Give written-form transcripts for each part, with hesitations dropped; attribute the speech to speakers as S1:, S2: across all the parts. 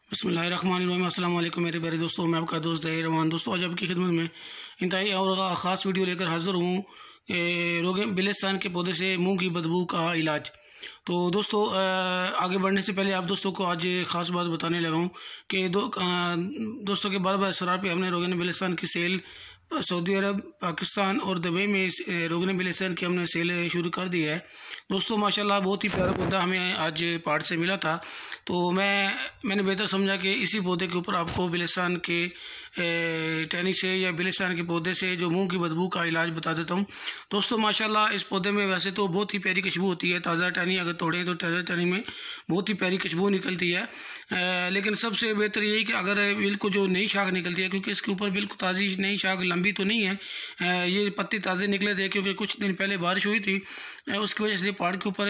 S1: बिस्मिल्लाहिर्रहमानिर्रहीम। अस्सलाम वालेकुम मेरे प्यारे दोस्तों, मैं आपका दोस्त रहमान। दोस्तों आज आपकी खिदमत में इंतहाई और ख़ास वीडियो लेकर हाज़िर हूँ। रोगे बिलिस्तान के पौधे से मुंह की बदबू का इलाज। तो दोस्तों आगे बढ़ने से पहले आप दोस्तों को आज ख़ास बात बताने लगा हूँ कि दोस्तों के बार बार इसरार पे हमने रोगन बिलिस्तान की सेल सऊदी अरब, पाकिस्तान और दुबई में रोगन बिलिस्तान की हमने सेल शुरू कर दी है। दोस्तों माशाल्लाह बहुत ही प्यारा पौधा हमें आज पहाड़ से मिला था, तो मैंने बेहतर समझा कि इसी पौधे के ऊपर आपको बिलिस्तान के टहनी से या बिलिस्तान के पौधे से जो मुंह की बदबू का इलाज बता देता हूँ। दोस्तों माशाल्लाह इस पौधे में वैसे तो बहुत ही प्यारी खुशबू होती है। ताज़ा टहनी अगर तोड़ें तो ताज़ा टहनी में बहुत ही प्यारी खुशबू निकलती है। लेकिन सबसे बेहतर यही कि अगर बिल्कुल जो नई शाख निकलती है, क्योंकि इसके ऊपर बिल्कुल ताज़ी नई शाख लंबी तो नहीं है, ये पत्ते ताज़े निकले थे क्योंकि कुछ दिन पहले बारिश हुई थी। उसकी वजह से पहाड़ के ऊपर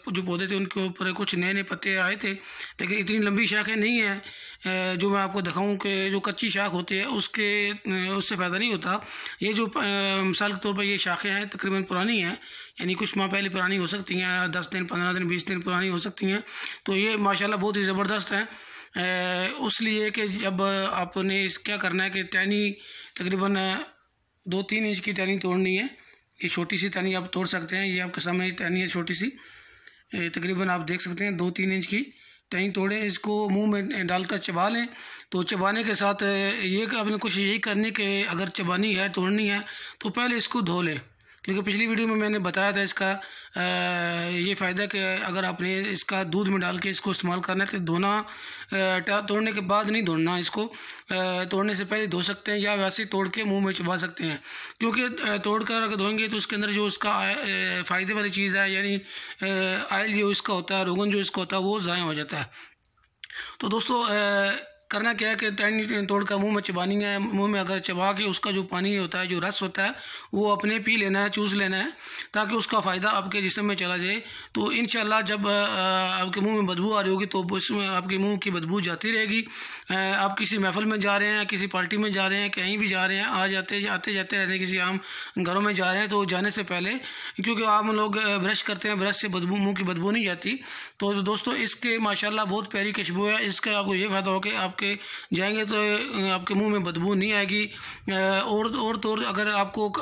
S1: जो पौधे थे उनके ऊपर कुछ नए नए पत्ते आए थे, लेकिन इतनी लंबी शाखें नहीं हैं। जो मैं आपको दिखाऊं कि जो कच्ची शाख होती है उससे फ़ायदा नहीं होता। ये जो मिसाल के तौर पर ये शाखें हैं तकरीबन पुरानी हैं, यानी कुछ माह पहले पुरानी हो सकती हैं, 10 दिन 15 दिन 20 दिन पुरानी हो सकती हैं। तो ये माशाल्लाह बहुत ही ज़बरदस्त है। उसलिए कि जब आपने क्या करना है कि टहनी तकरीबन 2-3 इंच की टहनी तोड़नी है। ये छोटी सी टहनी आप तोड़ सकते हैं, ये आपके सामने टहनी है छोटी सी, तकरीबन आप देख सकते हैं 2-3 इंच की टहनी तोड़ें। इसको मुंह में डालकर चबा लें। तो चबाने के साथ ये आपने कोशिश यही करनी कि अगर चबानी है तोड़नी है तो पहले इसको धो लें, क्योंकि पिछली वीडियो में मैंने बताया था इसका ये फ़ायदा कि अगर आपने इसका दूध में डाल के इसको इस्तेमाल करना है तो धोना, तोड़ने के बाद नहीं धोना, इसको तोड़ने से पहले धो सकते हैं या वैसे तोड़ के मुंह में चबा सकते हैं। क्योंकि तोड़ कर अगर धोएंगे तो उसके अंदर जो उसका फ़ायदे वाली चीज़ है, यानी ऑयल जो इसका होता है, रोगन जो इसका होता है, वो ज़ाया हो जाता है। तो दोस्तों करना क्या है कि टहनी तोड़ कर मुँह में चबानी है। मुंह में अगर चबा के उसका जो पानी होता है, जो रस होता है, वो अपने पी लेना है, चूस लेना है, ताकि उसका फ़ायदा आपके जिस्म में चला जाए। तो इंशाल्लाह जब आपके मुंह में बदबू आ रही होगी तो उसमें आपके मुंह की बदबू जाती रहेगी। आप किसी महफिल में जा रहे हैं, किसी पार्टी में जा रहे हैं, कहीं भी जा रहे हैं, आते जाते रहते हैं, किसी आम घरों में जा रहे हैं, तो जाने से पहले, क्योंकि आम लोग ब्रश करते हैं, ब्रश से बदबू मुँह की बदबू नहीं जाती। तो दोस्तों इसके माशाल्लाह बहुत प्यारी खुशबू है। इसका आपको ये फ़ायदा हो कि आपके जाएंगे तो आपके मुंह में बदबू नहीं आएगी। और तो अगर आपको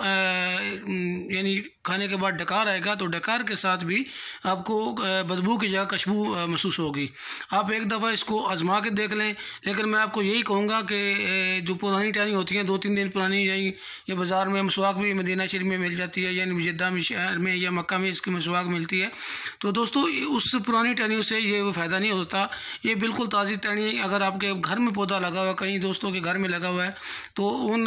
S1: यानी खाने के बाद डकार आएगा तो डकार के साथ भी आपको बदबू की जगह खुशबू महसूस होगी। आप एक दफ़ा इसको आजमा के देख लें। लेकिन मैं आपको यही कहूँगा कि जो पुरानी टहनी होती हैं 2-3 दिन पुरानी, या बाज़ार में मसवाक भी मदीना शरीफ में मिल जाती है, यानी जिद्दा में शहर में या मक्का में इसकी मसवाक मिलती है। तो दोस्तों उस पुरानी टहनियों से ये फ़ायदा नहीं होता। ये बिल्कुल ताज़ी टहनी, अगर आपके घर में पौधा लगा हुआ है, कहीं दोस्तों के घर में लगा हुआ है, तो उन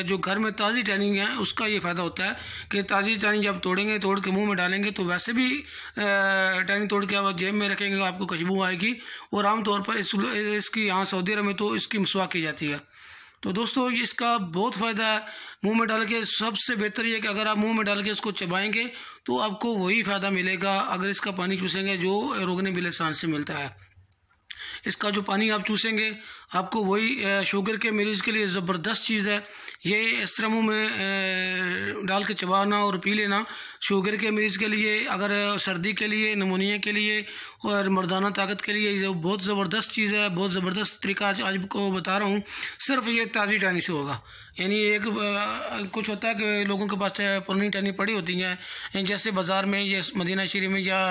S1: जो घर में ताज़ी टहनी है उसका ये फ़ायदा होता है कि ताज़ी टहनी जब तोड़ेंगे, तोड़ के मुंह में डालेंगे, तो वैसे भी टहनी तोड़ के आप जेब में रखेंगे आपको खुशबू आएगी। और आमतौर पर इसकी यहाँ सऊदी अरब में तो इसकी मसवाक की जाती है। तो दोस्तों इसका बहुत फ़ायदा है मुंह में डाल के। सबसे बेहतर ये कि अगर आप मुंह में डाल के इसको चबाएंगे तो आपको वही फ़ायदा मिलेगा अगर इसका पानी चूसेंगे जो रोगन बिलिस्तान से मिलता है। इसका जो पानी आप चूसेंगे आपको वही शुगर के मरीज़ के लिए ज़बरदस्त चीज़ है। ये इस तरह मुँह में डाल के चबाना और पी लेना शुगर के मरीज़ के लिए, अगर सर्दी के लिए, नमूनिया के लिए और मर्दाना ताकत के लिए ये बहुत ज़बरदस्त चीज़ है। बहुत ज़बरदस्त तरीका आज को बता रहा हूँ। सिर्फ ये ताज़ी टहनी से होगा। यानी एक कुछ होता है कि लोगों के पास पुरानी टहनी पड़ी होती हैं, जैसे बाज़ार में या मदीना शरीफ में या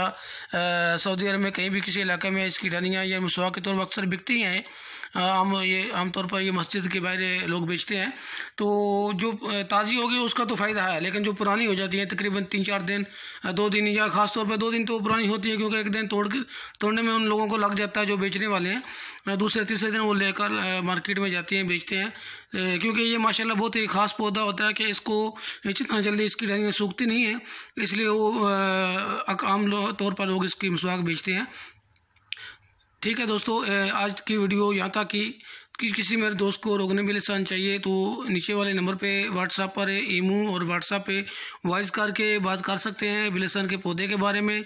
S1: सऊदी अरब में कहीं भी किसी इलाके में इसकी टहनियाँ या मसवाक के तौर पर अक्सर बिकती हैं। आमतौर पर ये मस्जिद के बाहर लोग बेचते हैं। तो जो ताज़ी होगी उसका तो फ़ायदा है, लेकिन जो पुरानी हो जाती है तकरीबन 3-4 दिन 2 दिन या ख़ास तौर पर 2 दिन तो पुरानी होती है, क्योंकि एक दिन तोड़ने में उन लोगों को लग जाता है जो बेचने वाले हैं। दूसरे तीसरे दिन वो लेकर मार्केट में जाती हैं, बेचते हैं। क्योंकि ये माशाल्लाह बहुत ही ख़ास पौधा होता है कि इसको जितना जल्दी इसकी टहनियाँ सूखती नहीं है, इसलिए वो आम तौर पर लोग इसकी मसवाक बेचते हैं। ठीक है दोस्तों, आज की वीडियो यहाँ तक किसी मेरे दोस्त को रोगन बिलिसान चाहिए तो नीचे वाले नंबर पे व्हाट्सएप पर ईमो और व्हाट्सएप पे वॉइस करके बात कर सकते हैं। बिलिसान के पौधे के बारे में,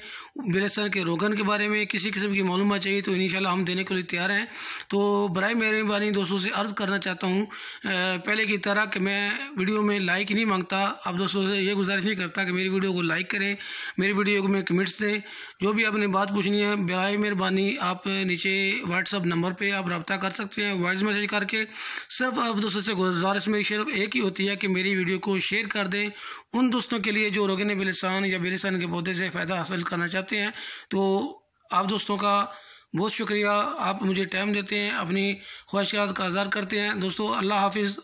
S1: बिलिसान के रोगन के बारे में किसी किस्म की मालूमात चाहिए तो इंशाल्लाह हम देने के लिए तैयार हैं। तो बराए मेहरबानी दोस्तों से अर्ज़ करना चाहता हूँ पहले की तरह कि मैं वीडियो में लाइक नहीं मांगता, अब दोस्तों से ये गुजारिश नहीं करता कि मेरी वीडियो को लाइक करें, मेरी वीडियो को में कमेंट्स दें। जो भी आपने बात पूछनी है बराए मेहरबानी आप नीचे व्हाट्सएप नंबर पे आप रब्ता कर सकते हैं वॉइस मैसेज करके। सिर्फ आप दोस्तों से गुजारिश मेरी सिर्फ एक ही होती है कि मेरी वीडियो को शेयर कर दें उन दोस्तों के लिए जो रोगन बिलिसान या बिलिसान के पौधे से फ़ायदा हासिल करना चाहते हैं। तो आप दोस्तों का बहुत शुक्रिया, आप मुझे टाइम देते हैं, अपनी ख्वाहिशात का इज़हार करते हैं। दोस्तों अल्लाह हाफिज़।